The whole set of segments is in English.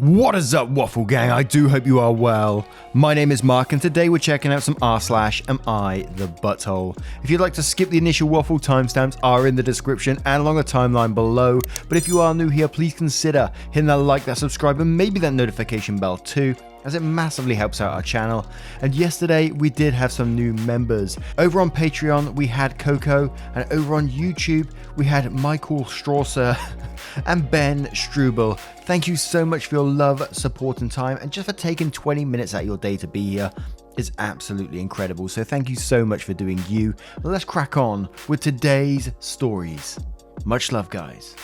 What is up, Waffle Gang? I do hope you are well. My name is Mark, and today we're checking out some r/am I the butthole. If you'd like to skip the initial waffle, timestamps are in the description and along a timeline below. But if you are new here, please consider hitting that like, that subscribe, and maybe that notification bell too, as it massively helps out our channel. And yesterday we did have some new members. Over on Patreon we had Coco, and over on YouTube we had Michael Strasser and Ben Struble. Thank you so much for your love, support and time, and just for taking 20 minutes out of your day to be here is absolutely incredible. So thank you so much for doing you. Let's crack on with today's stories. Much love, guys.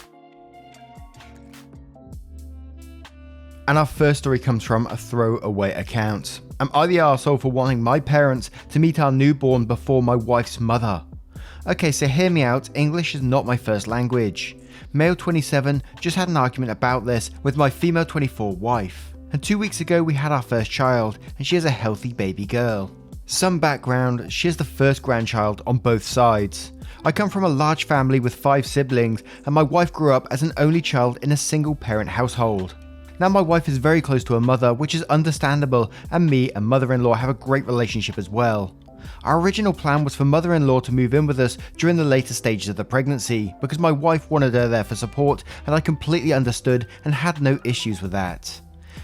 And our first story comes from a throwaway account. Am I the arsehole for wanting my parents to meet our newborn before my wife's mother? Okay, so hear me out, English is not my first language. Male 27 just had an argument about this with my female 24 wife. And 2 weeks ago we had our first child, and she is a healthy baby girl. Some background, she is the first grandchild on both sides. I come from a large family with 5 siblings, and my wife grew up as an only child in a single parent household. Now my wife is very close to her mother, which is understandable, and me and mother-in-law have a great relationship as well. Our original plan was for mother-in-law to move in with us during the later stages of the pregnancy, because my wife wanted her there for support, and I completely understood and had no issues with that.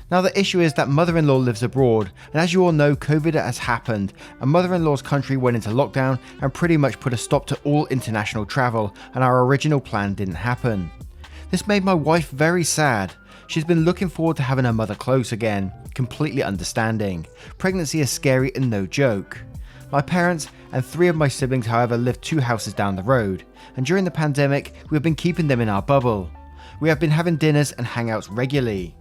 Now the issue is that mother-in-law lives abroad, and as you all know, COVID has happened, and mother-in-law's country went into lockdown and pretty much put a stop to all international travel, and our original plan didn't happen. This made my wife very sad. She's been looking forward to having her mother close again, completely understanding. Pregnancy is scary and no joke. My parents and 3 of my siblings, however, live 2 houses down the road, and during the pandemic, we have been keeping them in our bubble. We have been having dinners and hangouts regularly.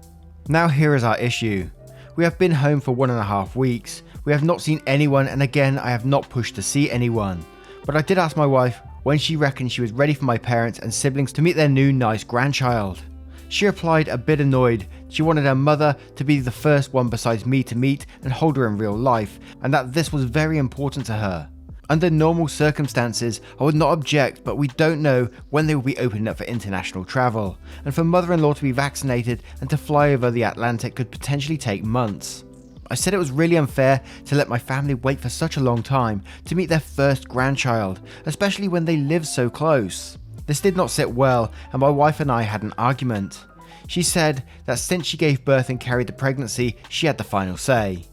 Now here is our issue. We have been home for 1.5 weeks. We have not seen anyone, and again, I have not pushed to see anyone. But I did ask my wife when she reckoned she was ready for my parents and siblings to meet their new nice grandchild. She replied a bit annoyed. She wanted her mother to be the first one besides me to meet and hold her in real life, and that this was very important to her. Under normal circumstances, I would not object, but we don't know when they will be opening up for international travel, and for mother-in-law to be vaccinated and to fly over the Atlantic could potentially take months. I said it was really unfair to let my family wait for such a long time to meet their first grandchild, especially when they live so close. This did not sit well, and my wife and I had an argument. She said that since she gave birth and carried the pregnancy, she had the final say.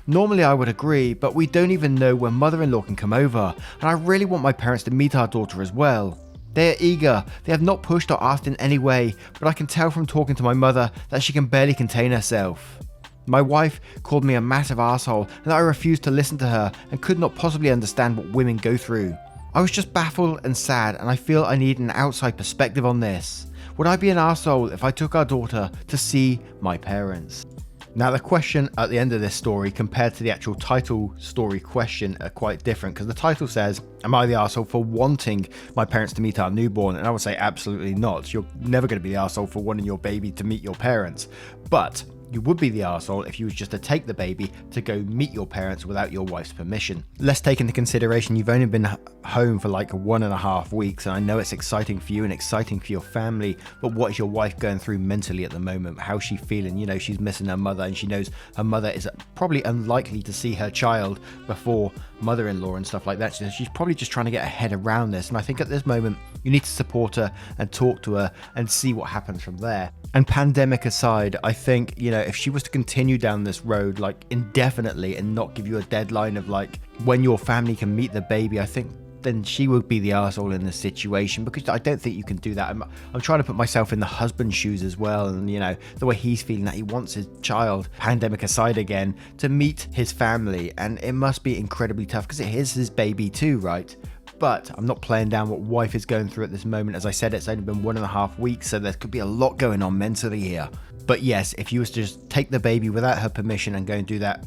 Normally I would agree, but we don't even know when mother-in-law can come over, and I really want my parents to meet our daughter as well. They are eager, they have not pushed or asked in any way, but I can tell from talking to my mother that she can barely contain herself. My wife called me a massive arsehole, and I refused to listen to her and could not possibly understand what women go through. I was just baffled and sad, and I feel I need an outside perspective on this. Would I be an arsehole if I took our daughter to see my parents? Now the question at the end of this story compared to the actual title story question are quite different, because the title says, am I the arsehole for wanting my parents to meet our newborn? And I would say absolutely not. You're never going to be the arsehole for wanting your baby to meet your parents. But you would be the arsehole if you was just to take the baby to go meet your parents without your wife's permission. Let's take into consideration you've only been home for like 1.5 weeks, and I know it's exciting for you and exciting for your family, but what is your wife going through mentally at the moment? How's she feeling? You know, she's missing her mother, and she knows her mother is probably unlikely to see her child before mother-in-law and stuff like that. So she's probably just trying to get her head around this, and I think at this moment you need to support her and talk to her and see what happens from there. And pandemic aside, I think, you know, if she was to continue down this road like indefinitely and not give you a deadline of like when your family can meet the baby, I think then she would be the arsehole in this situation, because I don't think you can do that. I'm trying to put myself in the husband's shoes as well, and you know, the way he's feeling, that he wants his child, pandemic aside again, to meet his family, and it must be incredibly tough because it is his baby too, right? But I'm not playing down what wife is going through at this moment. As I said, it's only been 1.5 weeks, so there could be a lot going on mentally here. But yes, if you was to just take the baby without her permission and go and do that,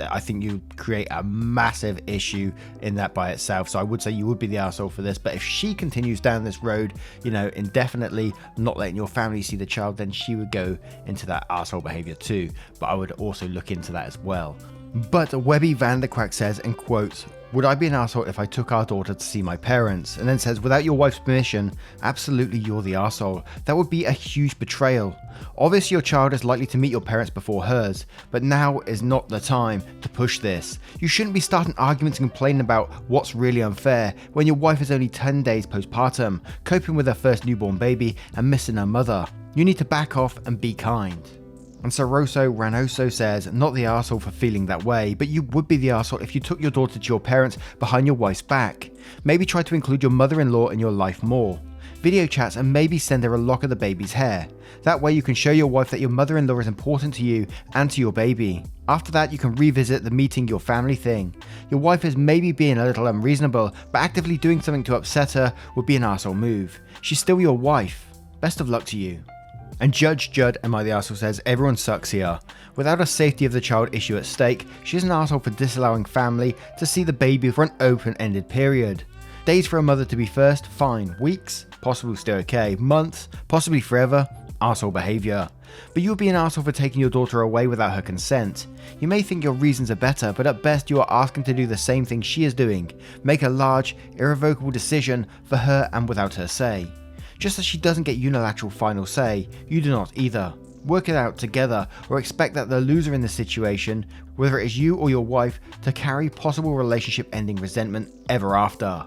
I think you create a massive issue in that by itself. So I would say you would be the arsehole for this. But if she continues down this road, you know, indefinitely not letting your family see the child, then she would go into that arsehole behavior too. But I would also look into that as well. But Webby Vanderquack says, and quotes, Would I be an arsehole if I took our daughter to see my parents? And then says, without your wife's permission, absolutely you're the arsehole. That would be a huge betrayal. Obviously your child is likely to meet your parents before hers, but now is not the time to push this. You shouldn't be starting arguments and complaining about what's really unfair when your wife is only 10 days postpartum, coping with her first newborn baby and missing her mother. You need to back off and be kind. And Soroso Ranoso says, not the arsehole for feeling that way, but you would be the arsehole if you took your daughter to your parents behind your wife's back. Maybe try to include your mother-in-law in your life more. Video chats and maybe send her a lock of the baby's hair. That way you can show your wife that your mother-in-law is important to you and to your baby. After that you can revisit the meeting your family thing. Your wife is maybe being a little unreasonable, but actively doing something to upset her would be an arsehole move. She's still your wife. Best of luck to you. And Judge Judd, Am I the Arsehole, says, everyone sucks here. Without a safety of the child issue at stake, she's an arsehole for disallowing family to see the baby for an open-ended period. Days for a mother to be first, fine. Weeks, possibly still okay. Months, possibly forever, arsehole behaviour. But you'll be an arsehole for taking your daughter away without her consent. You may think your reasons are better, but at best you are asking to do the same thing she is doing. Make a large, irrevocable decision for her and without her say. Just as she doesn't get unilateral final say, you do not either. Work it out together, or expect that the loser in the situation, whether it is you or your wife, to carry possible relationship ending resentment ever after.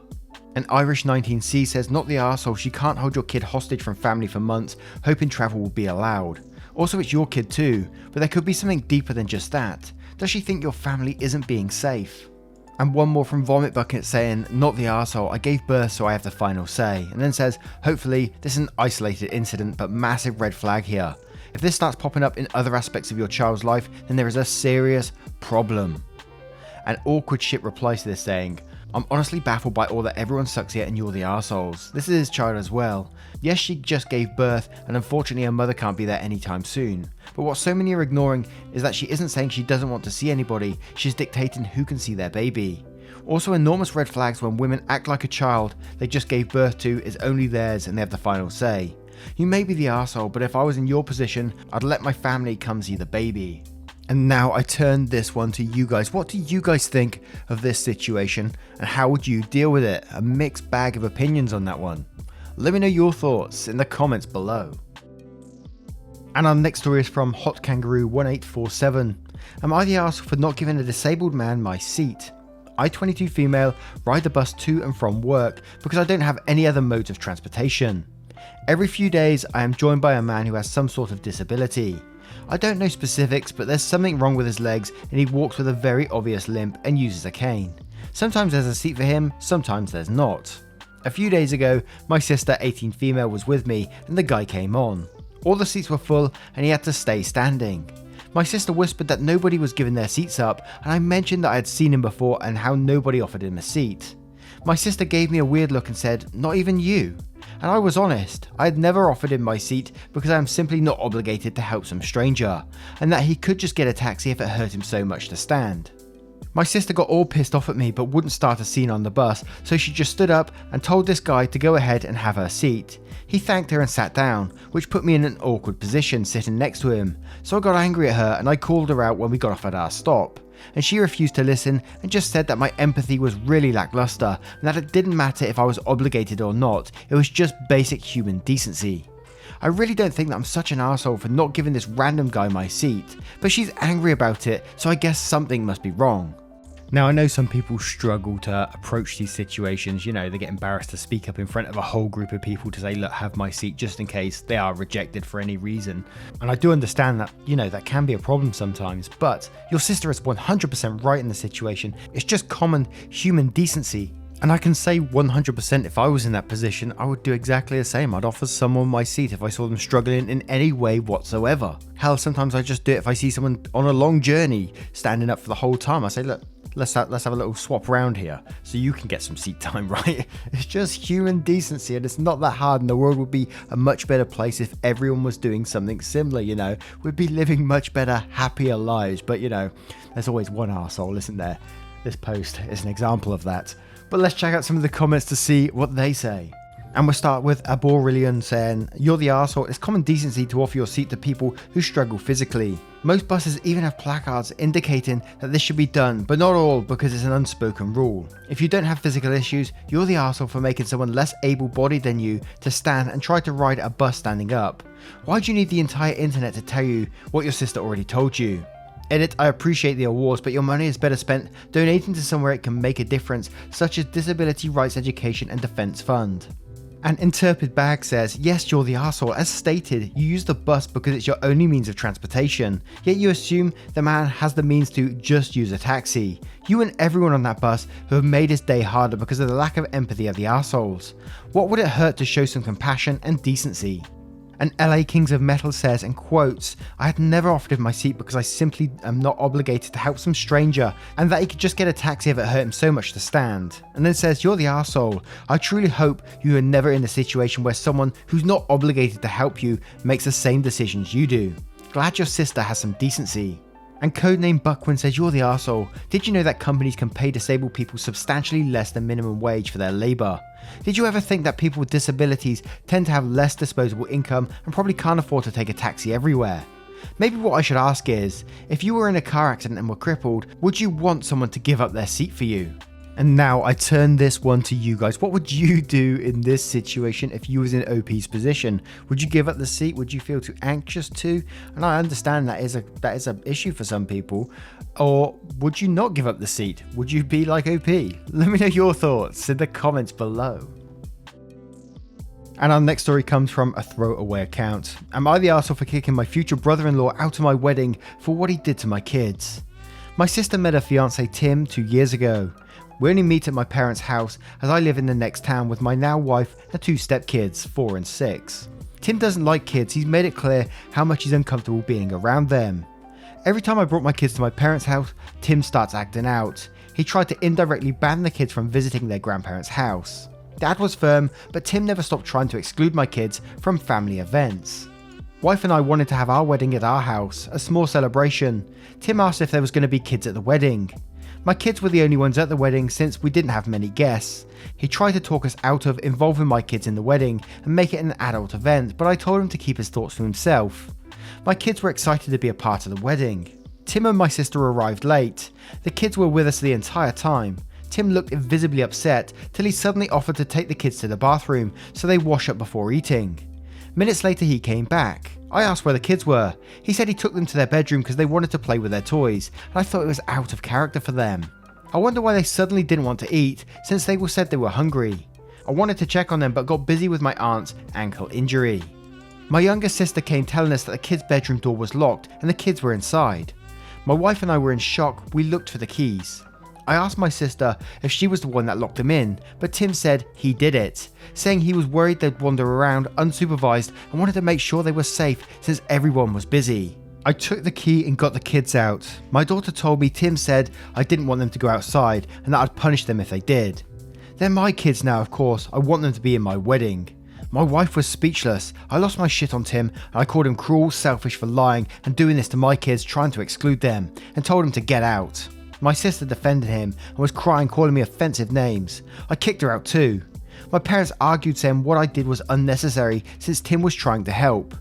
And Irish 19C says, not the arsehole, she can't hold your kid hostage from family for months, hoping travel will be allowed. Also it's your kid too, but there could be something deeper than just that. Does she think your family isn't being safe? And one more from Vomit Bucket saying, not the arsehole, I gave birth so I have the final say. And then says, hopefully this is an isolated incident but massive red flag here. If this starts popping up in other aspects of your child's life, then there is a serious problem. And Awkward Shit replies to this saying, I'm honestly baffled by all that everyone sucks here and you're the arseholes. This is his child as well. Yes, she just gave birth and unfortunately her mother can't be there anytime soon. But what so many are ignoring is that she isn't saying she doesn't want to see anybody, she's dictating who can see their baby. Also enormous red flags when women act like a child they just gave birth to is only theirs and they have the final say. You may be the arsehole, but if I was in your position, I'd let my family come see the baby. And now I turn this one to you guys. What do you guys think of this situation and how would you deal with it? A mixed bag of opinions on that one. Let me know your thoughts in the comments below. And our next story is from Hot Kangaroo 1847. Am I the arsehole for not giving a disabled man my seat? I, 22 female, ride the bus to and from work because I don't have any other modes of transportation. Every few days I am joined by a man who has some sort of disability. I don't know specifics, but there's something wrong with his legs and he walks with a very obvious limp and uses a cane. Sometimes there's a seat for him, sometimes there's not. A few days ago, my sister, 18 female, was with me and the guy came on. All the seats were full and he had to stay standing. My sister whispered that nobody was giving their seats up and I mentioned that I had seen him before and how nobody offered him a seat. My sister gave me a weird look and said, not even you. And I was honest, I had never offered him my seat because I am simply not obligated to help some stranger, and that he could just get a taxi if it hurt him so much to stand. My sister got all pissed off at me but wouldn't start a scene on the bus, so she just stood up and told this guy to go ahead and have her seat. He thanked her and sat down, which put me in an awkward position sitting next to him, so I got angry at her and I called her out when we got off at our stop. And she refused to listen and just said that my empathy was really lackluster and that it didn't matter if I was obligated or not, it was just basic human decency. I really don't think that I'm such an arsehole for not giving this random guy my seat, but she's angry about it, so I guess something must be wrong. Now I know some people struggle to approach these situations, they get embarrassed to speak up in front of a whole group of people to say, look, have my seat, just in case they are rejected for any reason. And I do understand that, that can be a problem sometimes, but your sister is 100% right in the situation. It's just common human decency. And I can say 100% if I was in that position, I would do exactly the same. I'd offer someone my seat if I saw them struggling in any way whatsoever. Hell, sometimes I just do it if I see someone on a long journey standing up for the whole time. I say, look, let's have a little swap around here so you can get some seat time, right? It's just human decency and it's not that hard, and the world would be a much better place if everyone was doing something similar, We'd be living much better, happier lives, but there's always one arsehole, isn't there? This post is an example of that. But let's check out some of the comments to see what they say. And we'll start with Aborillion saying, "You're the arsehole. It's common decency to offer your seat to people who struggle physically. Most buses even have placards indicating that this should be done, but not all because it's an unspoken rule. If you don't have physical issues, you're the arsehole for making someone less able-bodied than you to stand and try to ride a bus standing up. Why do you need the entire internet to tell you what your sister already told you? Edit, I appreciate the awards, but your money is better spent donating to somewhere it can make a difference, such as Disability Rights Education and Defence Fund." And Interpret Bag says, "Yes, you're the arsehole. As stated, you use the bus because it's your only means of transportation, yet you assume the man has the means to just use a taxi. You and everyone on that bus who have made his day harder because of the lack of empathy are the arseholes. What would it hurt to show some compassion and decency?" And LA Kings of Metal says, in quotes, "I had never offered him my seat because I simply am not obligated to help some stranger and that he could just get a taxi if it hurt him so much to stand." And then says, "You're the arsehole. I truly hope you are never in a situation where someone who's not obligated to help you makes the same decisions you do. Glad your sister has some decency." And Codename Buckwin says, "You're the arsehole. Did you know that companies can pay disabled people substantially less than minimum wage for their labour? Did you ever think that people with disabilities tend to have less disposable income and probably can't afford to take a taxi everywhere? Maybe what I should ask is, if you were in a car accident and were crippled, would you want someone to give up their seat for you?" And now I turn this one to you guys. What would you do in this situation if you was in OP's position? Would you give up the seat? Would you feel too anxious to? And I understand that is an issue for some people. Or would you not give up the seat? Would you be like OP? Let me know your thoughts in the comments below. And our next story comes from a throwaway account. "Am I the arsehole for kicking my future brother-in-law out of my wedding for what he did to my kids? My sister met her fiance Tim 2 years ago. We only meet at my parents' house as I live in the next town with my now wife and 2 stepkids, 4 and 6. Tim doesn't like kids. He's made it clear how much he's uncomfortable being around them. Every time I brought my kids to my parents' house, Tim starts acting out. He tried to indirectly ban the kids from visiting their grandparents' house. Dad was firm, but Tim never stopped trying to exclude my kids from family events. Wife and I wanted to have our wedding at our house, a small celebration. Tim asked if there was going to be kids at the wedding. My kids were the only ones at the wedding since we didn't have many guests. He tried to talk us out of involving my kids in the wedding and make it an adult event, but I told him to keep his thoughts to himself. My kids were excited to be a part of the wedding. Tim and my sister arrived late. The kids were with us the entire time. Tim looked invisibly upset till he suddenly offered to take the kids to the bathroom so they wash up before eating. Minutes later he came back. I asked where the kids were. He said he took them to their bedroom because they wanted to play with their toys, and I thought it was out of character for them. I wonder why they suddenly didn't want to eat since they said they were hungry. I wanted to check on them but got busy with my aunt's ankle injury. My younger sister came telling us that the kids' bedroom door was locked and the kids were inside. My wife and I were in shock. We looked for the keys. I asked my sister if she was the one that locked them in, but Tim said he did it, saying he was worried they'd wander around unsupervised and wanted to make sure they were safe since everyone was busy. I took the key and got the kids out. My daughter told me Tim said I didn't want them to go outside and that I'd punish them if they did. They're my kids now, of course. I want them to be in my wedding. My wife was speechless. I lost my shit on Tim and I called him cruel, selfish for lying and doing this to my kids, trying to exclude them, and told him to get out. My sister defended him and was crying, calling me offensive names. I kicked her out too. My parents argued saying what I did was unnecessary since Tim was trying to help.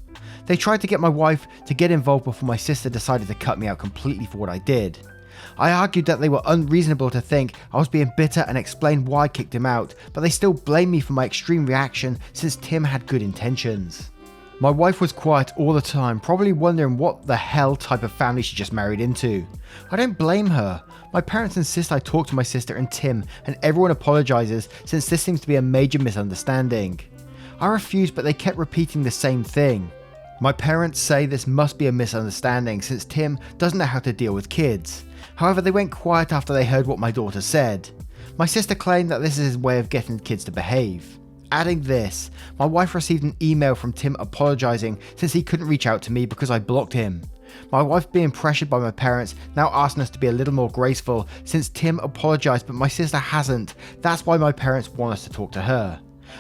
They tried to get my wife to get involved before my sister decided to cut me out completely for what I did. I argued that they were unreasonable to think I was being bitter and explained why I kicked him out, but they still blamed me for my extreme reaction since Tim had good intentions. My wife was quiet all the time, probably wondering what the hell type of family she just married into. I don't blame her. My parents insist I talk to my sister and Tim, and everyone apologizes since this seems to be a major misunderstanding. I refused, but they kept repeating the same thing. My parents say this must be a misunderstanding since Tim doesn't know how to deal with kids. However, they went quiet after they heard what my daughter said. My sister claimed that this is his way of getting kids to behave. Adding this, my wife received an email from Tim apologising since he couldn't reach out to me because I blocked him. My wife, being pressured by my parents, now asking us to be a little more graceful since Tim apologised but my sister hasn't. That's why my parents want us to talk to her.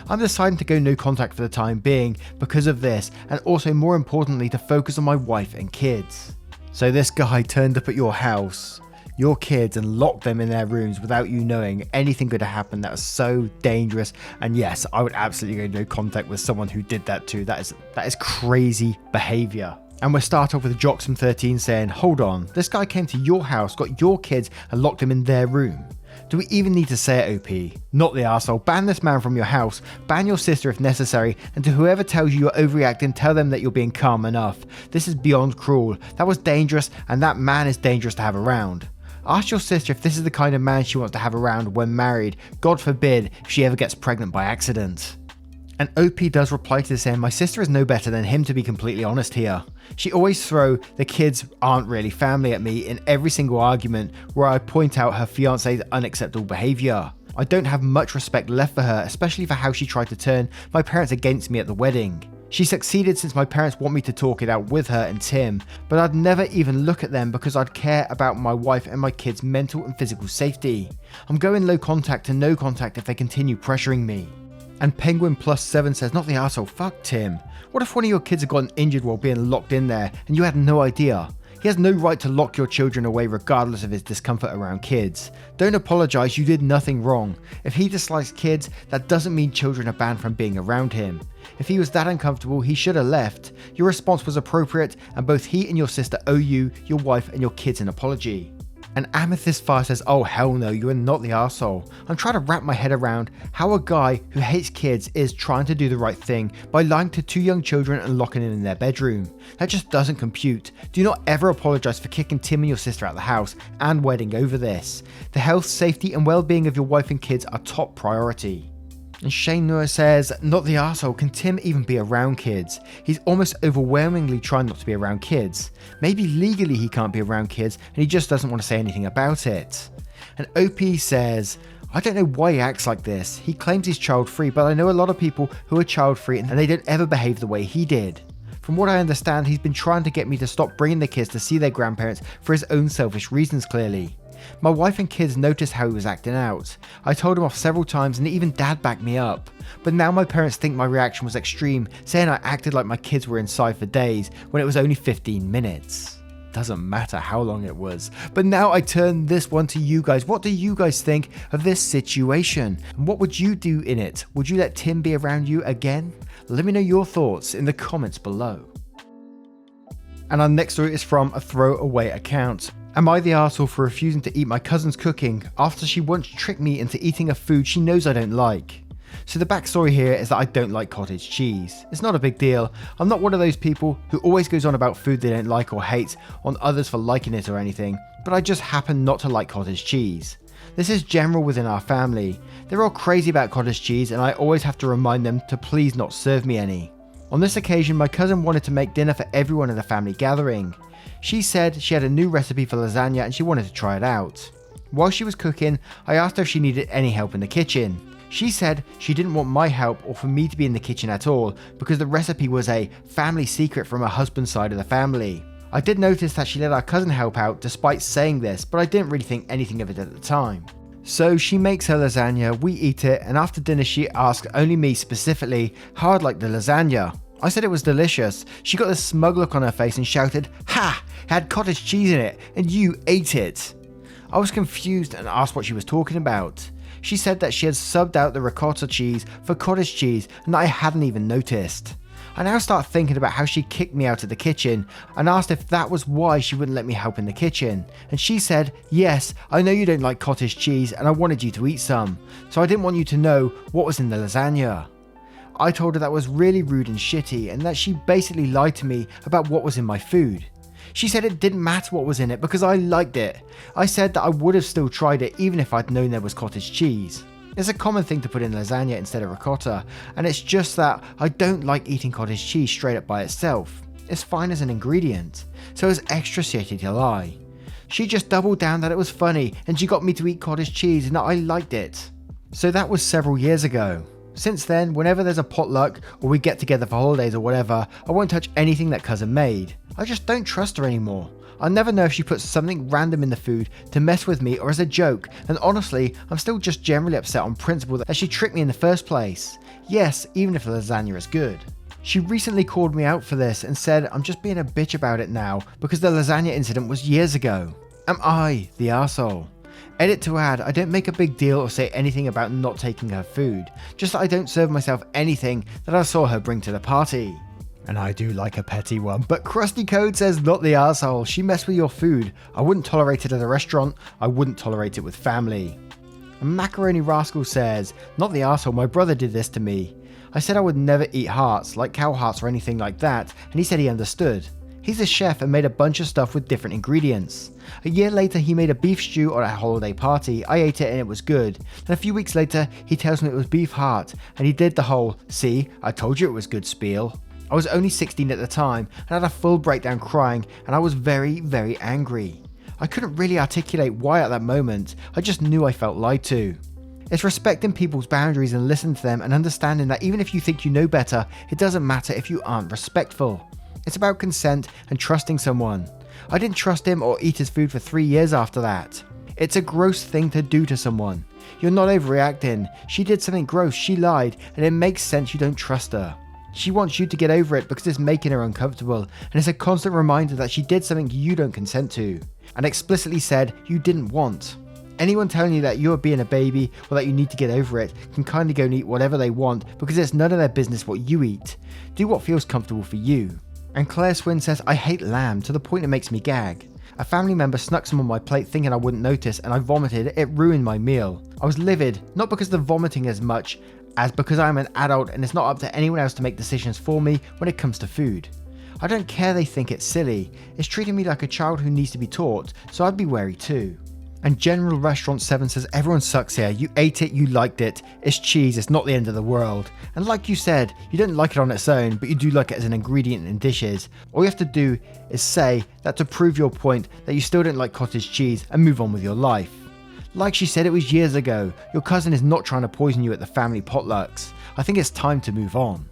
I'm deciding to go no contact for the time being because of this, and also more importantly to focus on my wife and kids. So this guy turned up at your house, your kids and lock them in their rooms without you knowing anything could have happened. That was so dangerous. And yes, I would absolutely go no contact with someone who did that too. That is crazy behavior. And we'll start off with Joxum13 saying, hold on, this guy came to your house, got your kids and locked them in their room. Do we even need to say it, OP? Not the arsehole. Ban this man from your house, ban your sister if necessary, and to whoever tells you you're overreacting, tell them that you're being calm enough. This is beyond cruel. That was dangerous, and that man is dangerous to have around. Ask your sister if this is the kind of man she wants to have around when married. God forbid if she ever gets pregnant by accident. And OP does reply to this saying, my sister is no better than him, to be completely honest here. She always throw the kids aren't really family at me in every single argument where I point out her fiance's unacceptable behaviour. I don't have much respect left for her, especially for how she tried to turn my parents against me at the wedding. She succeeded since my parents want me to talk it out with her and Tim, but I'd never even look at them because I'd care about my wife and my kids' mental and physical safety. I'm going low contact to no contact if they continue pressuring me. And Penguin Plus 7 says, not the arsehole, fuck Tim. What if one of your kids had gotten injured while being locked in there and you had no idea? He has no right to lock your children away regardless of his discomfort around kids. Don't apologise, you did nothing wrong. If he dislikes kids, that doesn't mean children are banned from being around him. If he was that uncomfortable, he should have left. Your response was appropriate and both he and your sister owe you, your wife and your kids an apology. And Amethyst Fire says, oh hell no, you are not the arsehole. I'm trying to wrap my head around how a guy who hates kids is trying to do the right thing by lying to two young children and locking them in their bedroom. That just doesn't compute. Do not ever apologise for kicking Tim and your sister out of the house and wedding over this. The health, safety and well-being of your wife and kids are top priority. And Shane Noor says, not the arsehole, can Tim even be around kids? He's almost overwhelmingly trying not to be around kids. Maybe legally he can't be around kids and he just doesn't want to say anything about it. And OP says, I don't know why he acts like this. He claims he's child free, but I know a lot of people who are child free and they don't ever behave the way he did. From what I understand, he's been trying to get me to stop bringing the kids to see their grandparents for his own selfish reasons clearly. My wife and kids noticed how he was acting out. I told him off several times and even Dad backed me up. But now my parents think my reaction was extreme, saying I acted like my kids were inside for days when it was only 15 minutes. Doesn't matter how long it was. But now I turn this one to you guys. What do you guys think of this situation? And what would you do in it? Would you let Tim be around you again? Let me know your thoughts in the comments below. And our next story is from a throwaway account. Am I the arsehole for refusing to eat my cousin's cooking after she once tricked me into eating a food she knows I don't like? So the backstory here is that I don't like cottage cheese. It's not a big deal. I'm not one of those people who always goes on about food they don't like or hate on others for liking it or anything, but I just happen not to like cottage cheese. This is general within our family. They're all crazy about cottage cheese and I always have to remind them to please not serve me any. On this occasion, my cousin wanted to make dinner for everyone in the family gathering. She said she had a new recipe for lasagna and she wanted to try it out. While she was cooking, I asked her if she needed any help in the kitchen. She said she didn't want my help or for me to be in the kitchen at all because the recipe was a family secret from her husband's side of the family. I did notice that she let our cousin help out despite saying this, but I didn't really think anything of it at the time. So she makes her lasagna, we eat it, and after dinner she asked only me specifically how I'd like the lasagna. I said it was delicious. She got this smug look on her face and shouted, "Ha! It had cottage cheese in it, and you ate it." I was confused and asked what she was talking about. She said that she had subbed out the ricotta cheese for cottage cheese and that I hadn't even noticed. I now start thinking about how she kicked me out of the kitchen and asked if that was why she wouldn't let me help in the kitchen. And she said, "Yes, I know you don't like cottage cheese and I wanted you to eat some, so I didn't want you to know what was in the lasagna." I told her that was really rude and shitty and that she basically lied to me about what was in my food. She said it didn't matter what was in it because I liked it. I said that I would have still tried it even if I'd known there was cottage cheese. It's a common thing to put in lasagna instead of ricotta, and it's just that I don't like eating cottage cheese straight up by itself. It's fine as an ingredient, so it's extra shitty to lie. She just doubled down that it was funny and she got me to eat cottage cheese and that I liked it. So that was several years ago. Since then, whenever there's a potluck or we get together for holidays or whatever, I won't touch anything that cousin made. I just don't trust her anymore. I'll never know if she puts something random in the food to mess with me or as a joke, and honestly, I'm still just generally upset on principle that she tricked me in the first place. Yes, even if the lasagna is good. She recently called me out for this and said I'm just being a bitch about it now because the lasagna incident was years ago. Am I the arsehole? Edit to add, I don't make a big deal or say anything about not taking her food, just that I don't serve myself anything that I saw her bring to the party. And I do like a petty one, but Krusty Code says not the arsehole. She messed with your food. I wouldn't tolerate it at a restaurant. I wouldn't tolerate it with family. And Macaroni Rascal says, not the arsehole, my brother did this to me. I said I would never eat hearts, like cow hearts or anything like that, and he said he understood. He's a chef and made a bunch of stuff with different ingredients. A year later he made a beef stew at a holiday party. I ate it and it was good. Then a few weeks later he tells me it was beef heart, and he did the whole, see, I told you it was good spiel. I was only 16 at the time and had a full breakdown crying, and I was very, very angry. I couldn't really articulate why at that moment, I just knew I felt lied to. It's respecting people's boundaries and listening to them and understanding that even if you think you know better, it doesn't matter if you aren't respectful. It's about consent and trusting someone. I didn't trust him or eat his food for 3 years after that. It's a gross thing to do to someone. You're not overreacting. She did something gross, she lied, and it makes sense you don't trust her. She wants you to get over it because it's making her uncomfortable, and it's a constant reminder that she did something you don't consent to, and explicitly said you didn't want. Anyone telling you that you're being a baby or that you need to get over it can kindly go and eat whatever they want because it's none of their business what you eat. Do what feels comfortable for you. And Claire Swin says, I hate lamb to the point it makes me gag. A family member snuck some on my plate thinking I wouldn't notice and I vomited. It ruined my meal. I was livid, not because of the vomiting as much as because I'm an adult and it's not up to anyone else to make decisions for me when it comes to food. I don't care they think it's silly. It's treating me like a child who needs to be taught, so I'd be wary too. And General Restaurant 7 says, everyone sucks here. You ate it, you liked it. It's cheese, it's not the end of the world. And like you said, you don't like it on its own, but you do like it as an ingredient in dishes. All you have to do is say that to prove your point that you still don't like cottage cheese and move on with your life. Like she said, it was years ago. Your cousin is not trying to poison you at the family potlucks. I think it's time to move on.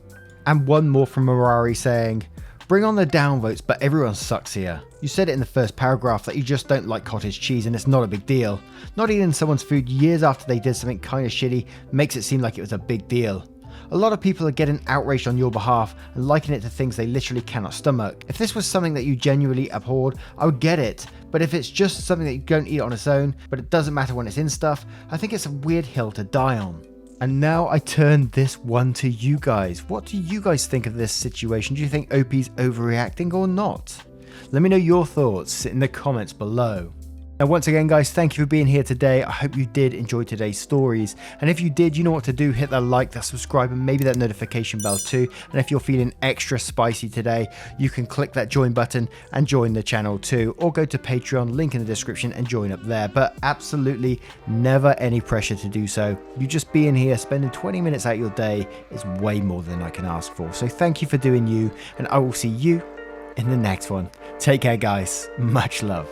And one more from Marari saying, bring on the downvotes, but everyone sucks here. You said it in the first paragraph that you just don't like cottage cheese and it's not a big deal. Not eating someone's food years after they did something kind of shitty makes it seem like it was a big deal. A lot of people are getting outraged on your behalf and liking it to things they literally cannot stomach. If this was something that you genuinely abhorred, I would get it. But if it's just something that you don't eat on its own, but it doesn't matter when it's in stuff, I think it's a weird hill to die on. And now I turn this one to you guys. What do you guys think of this situation? Do you think OP's overreacting or not? Let me know your thoughts in the comments below. Now once again guys, thank you for being here today. I hope you did enjoy today's stories, and if you did, you know what to do. Hit that like, that subscribe, and maybe that notification bell too. And if you're feeling extra spicy today, you can click that join button and join the channel too, or go to Patreon, link in the description, and join up there. But absolutely never any pressure to do so. You just being here, spending 20 minutes out your day is way more than I can ask for. So thank you for doing you, and I will see you in the next one. Take care guys, much love.